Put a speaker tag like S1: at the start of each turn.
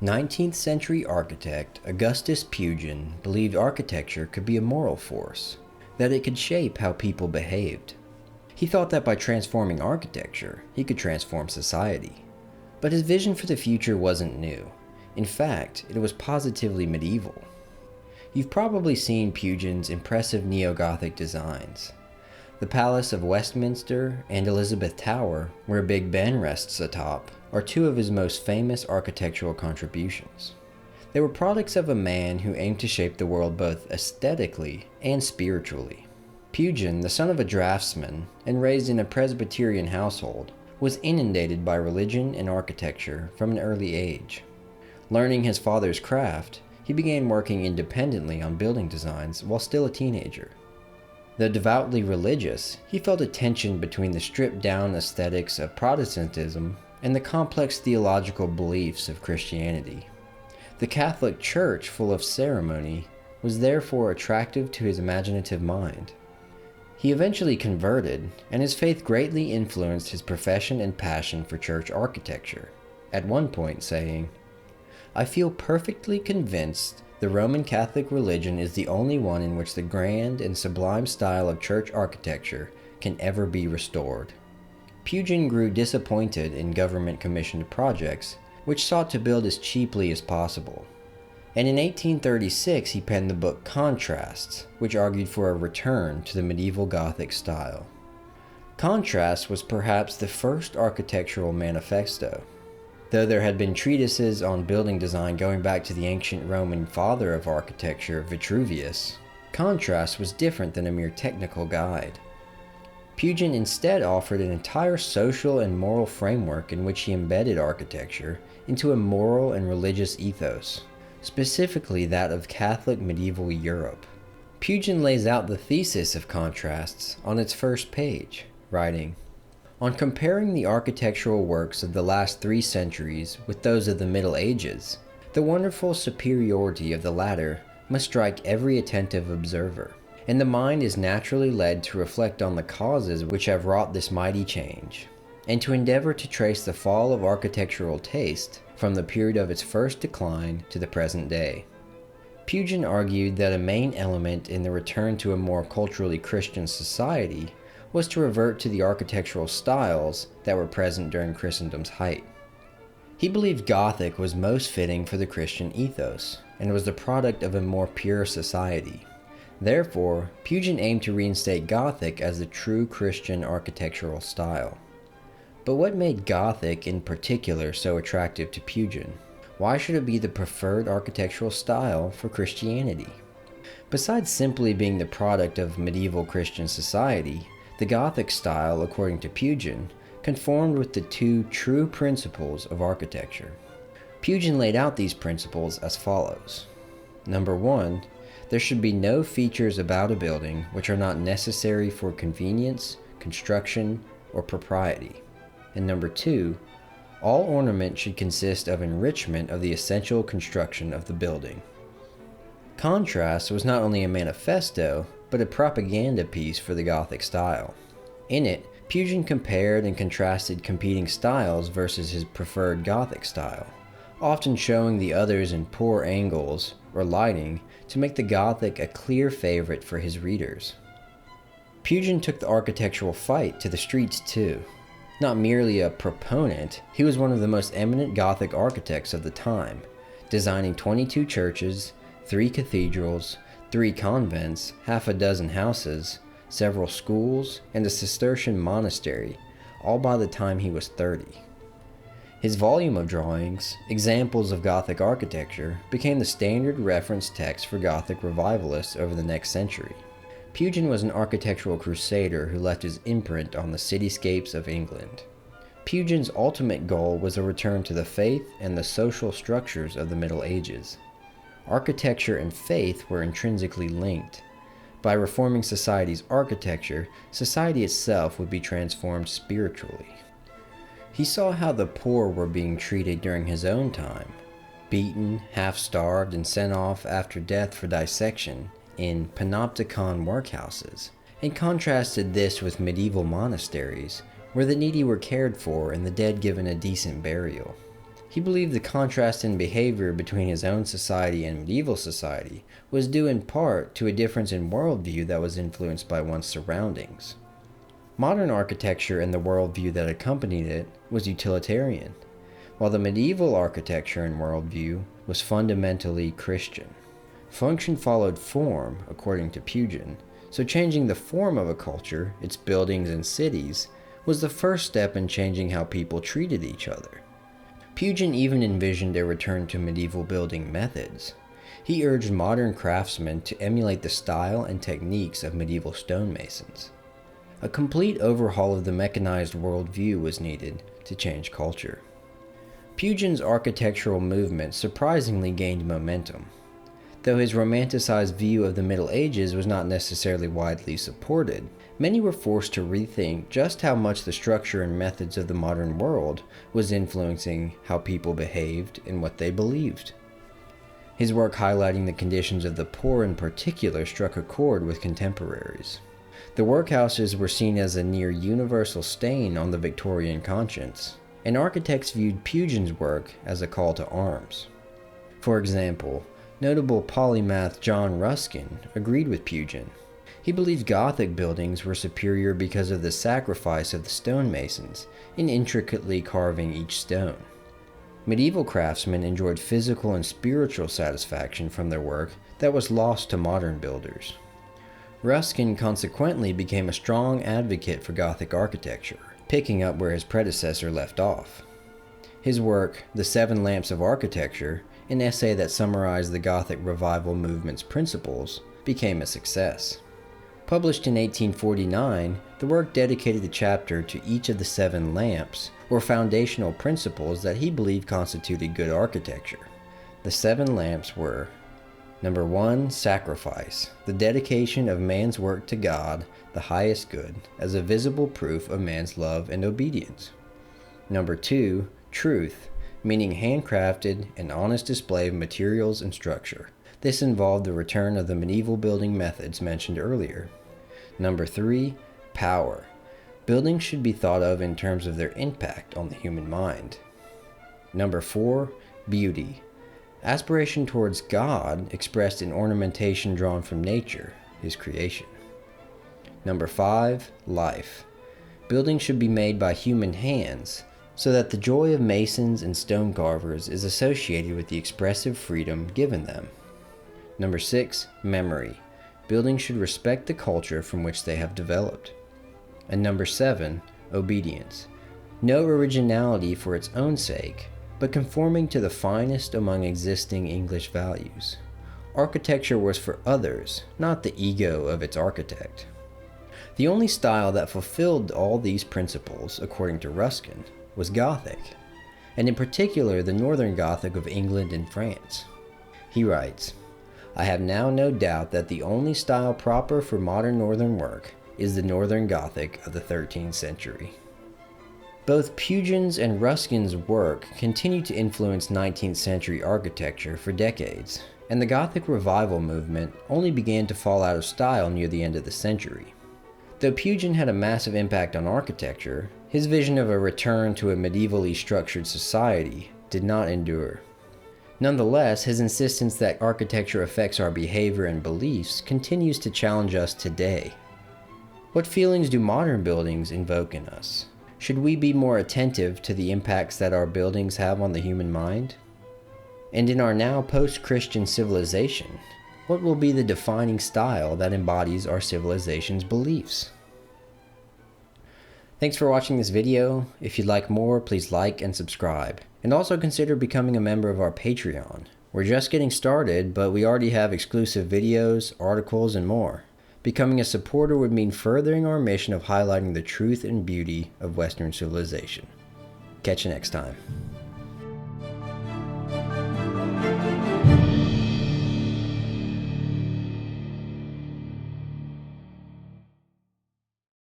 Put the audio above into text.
S1: 19th century architect Augustus Pugin believed architecture could be a moral force, that it could shape how people behaved. He thought that by transforming architecture, he could transform society. But his vision for the future wasn't new. In fact, it was positively medieval. You've probably seen Pugin's impressive neo-Gothic designs. The Palace of Westminster and Elizabeth Tower, where Big Ben rests atop, are two of his most famous architectural contributions. They were products of a man who aimed to shape the world both aesthetically and spiritually. Pugin, the son of a draftsman and raised in a Presbyterian household, was inundated by religion and architecture from an early age. Learning his father's craft, he began working independently on building designs while still a teenager. Though devoutly religious, he felt a tension between the stripped-down aesthetics of Protestantism and the complex theological beliefs of Christianity. The Catholic Church, full of ceremony, was therefore attractive to his imaginative mind. He eventually converted, and his faith greatly influenced his profession and passion for church architecture, at one point saying, "I feel perfectly convinced the Roman Catholic religion is the only one in which the grand and sublime style of church architecture can ever be restored." Pugin grew disappointed in government-commissioned projects, which sought to build as cheaply as possible. And in 1836 he penned the book Contrasts, which argued for a return to the medieval Gothic style. Contrast was perhaps the first architectural manifesto. Though there had been treatises on building design going back to the ancient Roman father of architecture, Vitruvius, Contrast was different than a mere technical guide. Pugin instead offered an entire social and moral framework in which he embedded architecture into a moral and religious ethos, specifically that of Catholic medieval Europe. Pugin lays out the thesis of Contrasts on its first page, writing, "On comparing the architectural works of the last 3 centuries with those of the Middle Ages, the wonderful superiority of the latter must strike every attentive observer, and the mind is naturally led to reflect on the causes which have wrought this mighty change, and to endeavor to trace the fall of architectural taste from the period of its first decline to the present day." Pugin argued that a main element in the return to a more culturally Christian society was to revert to the architectural styles that were present during Christendom's height. He believed Gothic was most fitting for the Christian ethos, and was the product of a more pure society. Therefore, Pugin aimed to reinstate Gothic as the true Christian architectural style. But what made Gothic in particular so attractive to Pugin? Why should it be the preferred architectural style for Christianity? Besides simply being the product of medieval Christian society, the Gothic style, according to Pugin, conformed with the 2 true principles of architecture. Pugin laid out these principles as follows. Number 1, there should be no features about a building which are not necessary for convenience, construction, or propriety. And number 2, all ornament should consist of enrichment of the essential construction of the building. Contrast was not only a manifesto, but a propaganda piece for the Gothic style. In it, Pugin compared and contrasted competing styles versus his preferred Gothic style, often showing the others in poor angles or lighting to make the Gothic a clear favorite for his readers. Pugin took the architectural fight to the streets too. Not merely a proponent, he was one of the most eminent Gothic architects of the time, designing 22 churches, 3 cathedrals, 3 convents, half a dozen houses, several schools, and a Cistercian monastery, all by the time he was 30. His volume of drawings, examples of Gothic architecture, became the standard reference text for Gothic revivalists over the next century. Pugin was an architectural crusader who left his imprint on the cityscapes of England. Pugin's ultimate goal was a return to the faith and the social structures of the Middle Ages. Architecture and faith were intrinsically linked. By reforming society's architecture, society itself would be transformed spiritually. He saw how the poor were being treated during his own time, beaten, half-starved, and sent off after death for dissection in panopticon workhouses, and contrasted this with medieval monasteries, where the needy were cared for and the dead given a decent burial. He believed the contrast in behavior between his own society and medieval society was due in part to a difference in worldview that was influenced by one's surroundings. Modern architecture and the worldview that accompanied it was utilitarian, while the medieval architecture and worldview was fundamentally Christian. Function followed form, according to Pugin, so changing the form of a culture, its buildings and cities, was the first step in changing how people treated each other. Pugin even envisioned a return to medieval building methods. He urged modern craftsmen to emulate the style and techniques of medieval stonemasons. A complete overhaul of the mechanized worldview was needed to change culture. Pugin's architectural movement surprisingly gained momentum. Though his romanticized view of the Middle Ages was not necessarily widely supported, many were forced to rethink just how much the structure and methods of the modern world was influencing how people behaved and what they believed. His work highlighting the conditions of the poor in particular struck a chord with contemporaries. The workhouses were seen as a near universal stain on the Victorian conscience, and architects viewed Pugin's work as a call to arms. For example, notable polymath John Ruskin agreed with Pugin. He believed Gothic buildings were superior because of the sacrifice of the stonemasons in intricately carving each stone. Medieval craftsmen enjoyed physical and spiritual satisfaction from their work that was lost to modern builders. Ruskin consequently became a strong advocate for Gothic architecture, picking up where his predecessor left off. His work, The Seven Lamps of Architecture, an essay that summarized the Gothic Revival movement's principles, became a success. Published in 1849, the work dedicated a chapter to each of the seven lamps, or foundational principles that he believed constituted good architecture. The seven lamps were: Number 1, sacrifice, the dedication of man's work to God, the highest good, as a visible proof of man's love and obedience. Number 2, truth, meaning handcrafted and honest display of materials and structure. This involved the return of the medieval building methods mentioned earlier. Number 3, power. Buildings should be thought of in terms of their impact on the human mind. Number 4, beauty. Aspiration towards God expressed in ornamentation drawn from nature, his creation. Number 5, life. Buildings should be made by human hands, so that the joy of masons and stone carvers is associated with the expressive freedom given them. Number 6, memory. Buildings should respect the culture from which they have developed. And number 7, obedience. No originality for its own sake, but conforming to the finest among existing English values. Architecture was for others, not the ego of its architect. The only style that fulfilled all these principles, according to Ruskin, was Gothic, and in particular the Northern Gothic of England and France. He writes, "I have now no doubt that the only style proper for modern Northern work is the Northern Gothic of the 13th century." Both Pugin's and Ruskin's work continued to influence 19th century architecture for decades, and the Gothic Revival movement only began to fall out of style near the end of the century. Though Pugin had a massive impact on architecture, his vision of a return to a medievally structured society did not endure. Nonetheless, his insistence that architecture affects our behavior and beliefs continues to challenge us today. What feelings do modern buildings invoke in us? Should we be more attentive to the impacts that our buildings have on the human mind? And in our now post-Christian civilization, what will be the defining style that embodies our civilization's beliefs? Thanks for watching this video. If you'd like more, please like and subscribe. And also consider becoming a member of our Patreon. We're just getting started, but we already have exclusive videos, articles, and more. Becoming a supporter would mean furthering our mission of highlighting the truth and beauty of Western civilization. Catch you next time.